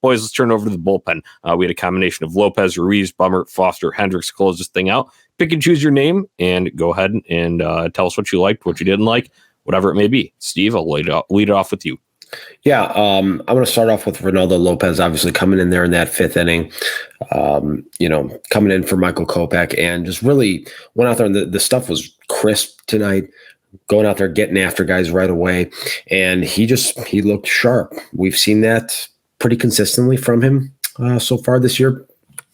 Boys, let's turn over to the bullpen. We had a combination of Lopez, Ruiz, Bummer, Foster, Hendricks close this thing out. Pick and choose your name and go ahead and tell us what you liked, what you didn't like, whatever it may be. Steve, I'll lead it off with you. Yeah, I'm going to start off with Ronaldo Lopez, obviously coming in there in that fifth inning, coming in for Michael Kopech, and just really went out there, and the stuff was crisp tonight, going out there, getting after guys right away, and he looked sharp. We've seen that pretty consistently from him so far this year.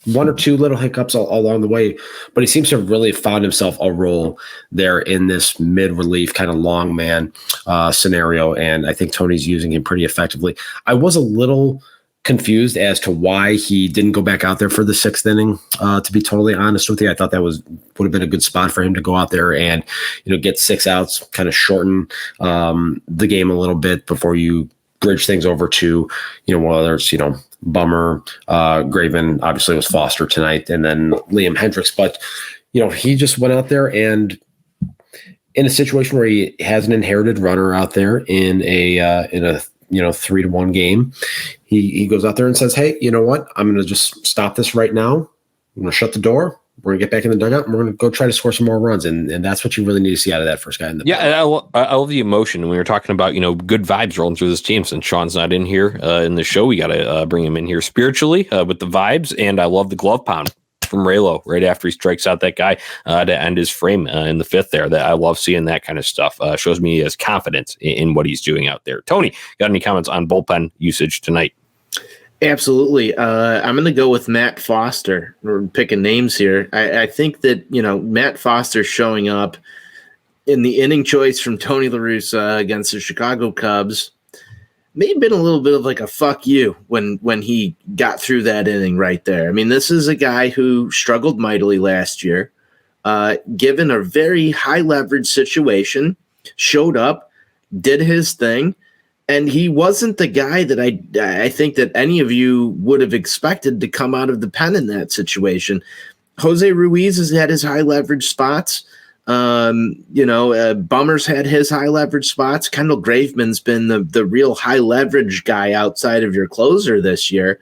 One or two little hiccups all along the way, but he seems to have really found himself a role there in this mid-relief kind of long man scenario, and I think Tony's using him pretty effectively. I was a little confused as to why he didn't go back out there for the sixth inning, to be totally honest with you. I thought that would have been a good spot for him to go out there and get 6 outs, kind of shorten the game a little bit before you bridge things over to whether it's Bummer, Graven, obviously it was Foster tonight, and then Liam Hendricks. But, he just went out there, and in a situation where he has an inherited runner out there in a 3-1 game, he goes out there and says, hey, you know what? I'm going to just stop this right now. I'm going to shut the door. We're going to get back in the dugout, and we're going to go try to score some more runs. And that's what you really need to see out of that first guy. I love the emotion. We were talking about, good vibes rolling through this team. Since Sean's not in here in the show, we got to bring him in here spiritually with the vibes. And I love the glove pound from Raylo right after he strikes out that guy to end his frame in the fifth there. That I love seeing that kind of stuff. Shows me he has confidence in what he's doing out there. Tony, got any comments on bullpen usage tonight? Absolutely. I'm going to go with Matt Foster. We're picking names here. I think that, Matt Foster showing up in the inning choice from Tony La Russa against the Chicago Cubs may have been a little bit of like a fuck you when he got through that inning right there. I mean, this is a guy who struggled mightily last year, given a very high leverage situation, showed up, did his thing. And he wasn't the guy that I think that any of you would have expected to come out of the pen in that situation. Jose Ruiz has had his high leverage spots. Bummer's had his high leverage spots. Kendall Graveman's been the real high leverage guy outside of your closer this year.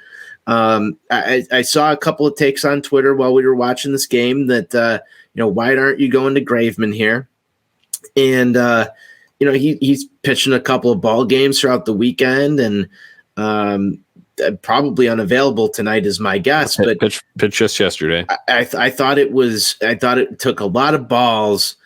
I saw a couple of takes on Twitter while we were watching this game that, why aren't you going to Graveman here? And, he's pitching a couple of ball games throughout the weekend, and probably unavailable tonight is my guess. But pitch just yesterday. I thought it took a lot of balls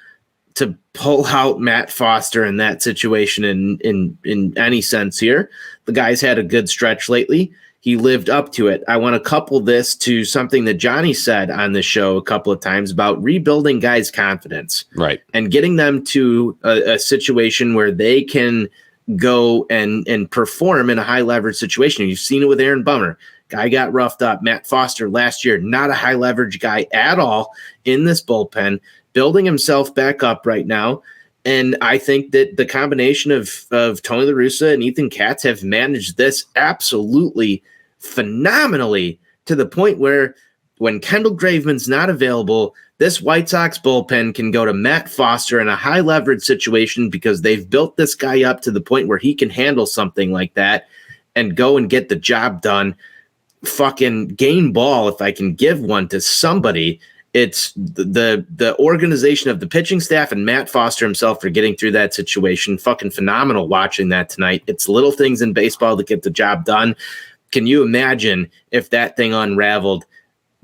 to pull out Matt Foster in that situation. In any sense here, the guy's had a good stretch lately. He lived up to it. I want to couple this to something that Johnny said on the show a couple of times about rebuilding guys' confidence, right? And getting them to a situation where they can go and perform in a high leverage situation. You've seen it with Aaron Bummer. Guy got roughed up. Matt Foster last year, not a high leverage guy at all in this bullpen, building himself back up right now. And I think that the combination of Tony La Russa and Ethan Katz have managed this absolutely phenomenally to the point where when Kendall Graveman's not available, this White Sox bullpen can go to Matt Foster in a high leverage situation because they've built this guy up to the point where he can handle something like that and go and get the job done. Fucking game ball, if I can give one to somebody. It's the organization of the pitching staff and Matt Foster himself for getting through that situation. Fucking phenomenal watching that tonight. It's little things in baseball that get the job done. Can you imagine if that thing unraveled?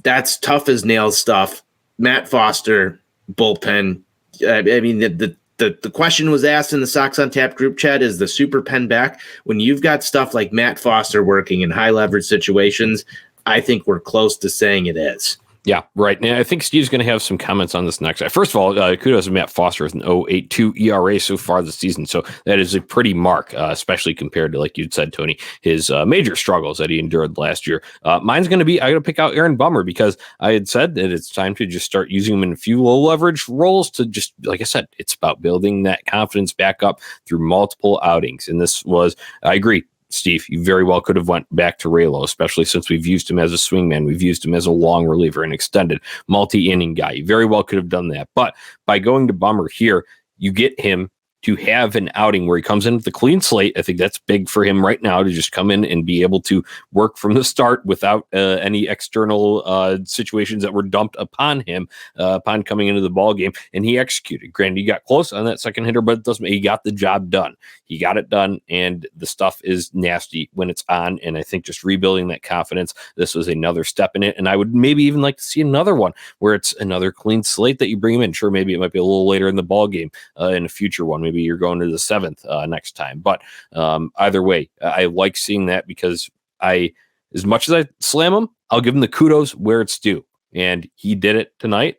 That's tough as nails stuff. Matt Foster, bullpen. I mean, the question was asked in the SoxOnTap group chat, is the super pen back? When you've got stuff like Matt Foster working in high leverage situations, I think we're close to saying it is. Yeah, right. And I think Steve's going to have some comments on this next. First of all, kudos to Matt Foster with an 0.82 ERA so far this season. So that is a pretty mark, especially compared to, like you'd said, Tony, his major struggles that he endured last year. Mine's going to be, I got to pick out Aaron Bummer because I had said that it's time to just start using him in a few low leverage roles to just, like I said, it's about building that confidence back up through multiple outings. And this was, I agree, Steve, you very well could have went back to Raylo, especially since we've used him as a swingman. We've used him as a long reliever, an extended multi-inning guy. You very well could have done that. But by going to Bummer here, you get him to have an outing where he comes in with a clean slate. I think that's big for him right now to just come in and be able to work from the start without any external situations that were dumped upon him upon coming into the ball game. And he executed. Granted, he got close on that second hitter, but it doesn't. He got the job done. He got it done, and the stuff is nasty when it's on. And I think just rebuilding that confidence, this was another step in it. And I would maybe even like to see another one where it's another clean slate that you bring him in. Sure, maybe it might be a little later in the ball game in a future one. Maybe you're going to the 7th next time. But either way, I like seeing that because as much as I slam him, I'll give him the kudos where it's due. And he did it tonight.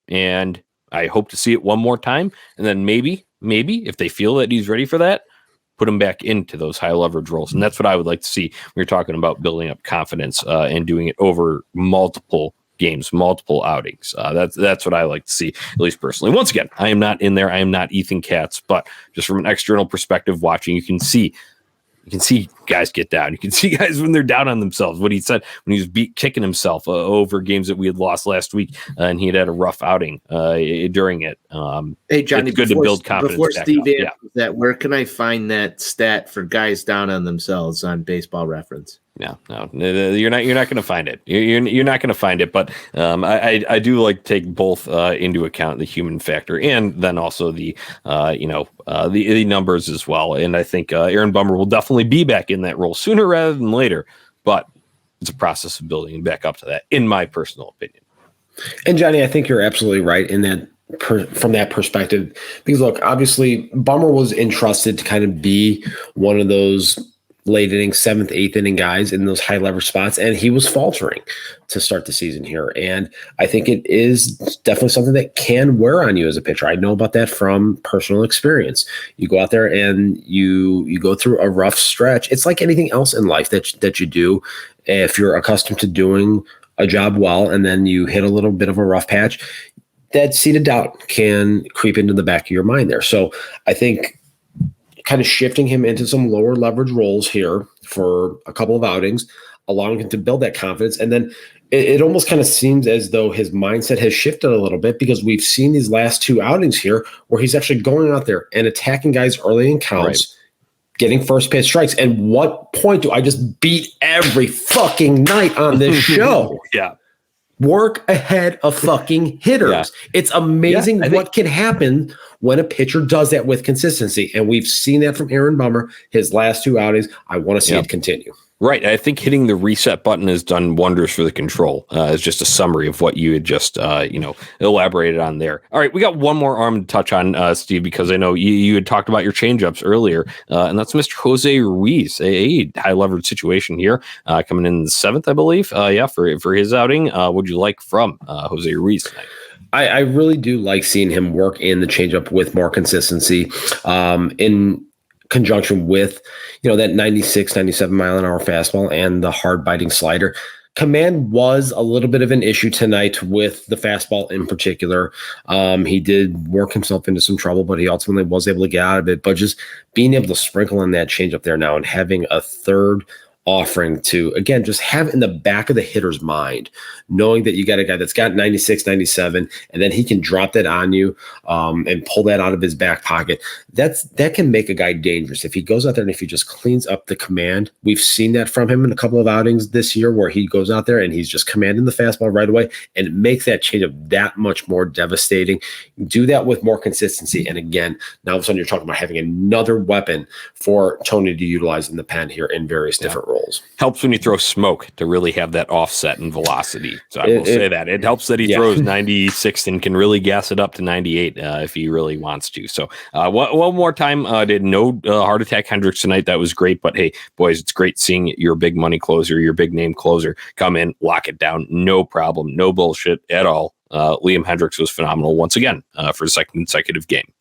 And I hope to see it one more time. And then maybe if they feel that he's ready for that, put him back into those high leverage roles. And that's what I would like to see when you're talking about building up confidence and doing it over multiple games, multiple outings. That's what I like to see, at least personally. Once again, I am not in there. I am not Ethan Katz, but just from an external perspective watching, you can see guys get down. You can see guys when they're down on themselves. What he said when he was kicking himself over games that we had lost last week, and he had a rough outing during it. Hey, Johnny, it's good to build confidence. Before Steve answers that, where can I find that stat for guys down on themselves on Baseball Reference? No, you're not going to find it. You're not going to find it. But I do like to take both into account, the human factor and then also the numbers as well. And I think Aaron Bummer will definitely be back in that role sooner rather than later. But it's a process of building back up to that, in my personal opinion. And Johnny, I think you're absolutely right in that. From that perspective, because look, obviously Bummer was entrusted to kind of be one of those late inning, 7th, 8th inning guys in those high leverage spots, and he was faltering to start the season here. And I think it is definitely something that can wear on you as a pitcher. I know about that from personal experience. You go out there and you go through a rough stretch. It's like anything else in life that you do. If you're accustomed to doing a job well and then you hit a little bit of a rough patch, that seed of doubt can creep into the back of your mind there. So I think kind of shifting him into some lower leverage roles here for a couple of outings, allowing him to build that confidence. And then it almost kind of seems as though his mindset has shifted a little bit, because we've seen these last 2 outings here where he's actually going out there and attacking guys early in counts, getting first pitch strikes. And what point do I just beat every fucking night on this show? Yeah. Work ahead of fucking hitters. Yeah. It's amazing what can happen when a pitcher does that with consistency. And we've seen that from Aaron Bummer, his last 2 outings. I want to see it continue. Right. I think hitting the reset button has done wonders for the control. It's just a summary of what you had just, elaborated on there. All right. We got one more arm to touch on, Steve, because I know you had talked about your changeups earlier, and that's Mr. Jose Ruiz, a high leverage situation here, coming in the 7th, I believe. For his outing. What'd you like from Jose Ruiz tonight? I really do like seeing him work in the changeup with more consistency, in conjunction with, that 96, 97 mile an hour fastball and the hard biting slider. Command was a little bit of an issue tonight with the fastball in particular. He did work himself into some trouble, but he ultimately was able to get out of it. But just being able to sprinkle in that changeup there now and having a third offering to, again, just have in the back of the hitter's mind, knowing that you got a guy that's got 96, 97, and then he can drop that on you and pull that out of his back pocket. That can make a guy dangerous. If he goes out there and if he just cleans up the command, we've seen that from him in a couple of outings this year where he goes out there and he's just commanding the fastball right away, and it makes that changeup that much more devastating. Do that with more consistency. And again, now all of a sudden you're talking about having another weapon for Tony to utilize in the pen here in various different roles. Helps when you throw smoke to really have that offset and velocity. So I will say that it helps that he throws 96 and can really gas it up to 98 if he really wants to. So one more time, did no heart attack Hendricks tonight. That was great. But hey, boys, it's great seeing your big money closer, your big name closer come in, lock it down. No problem. No bullshit at all. Liam Hendricks was phenomenal once again for the second consecutive game.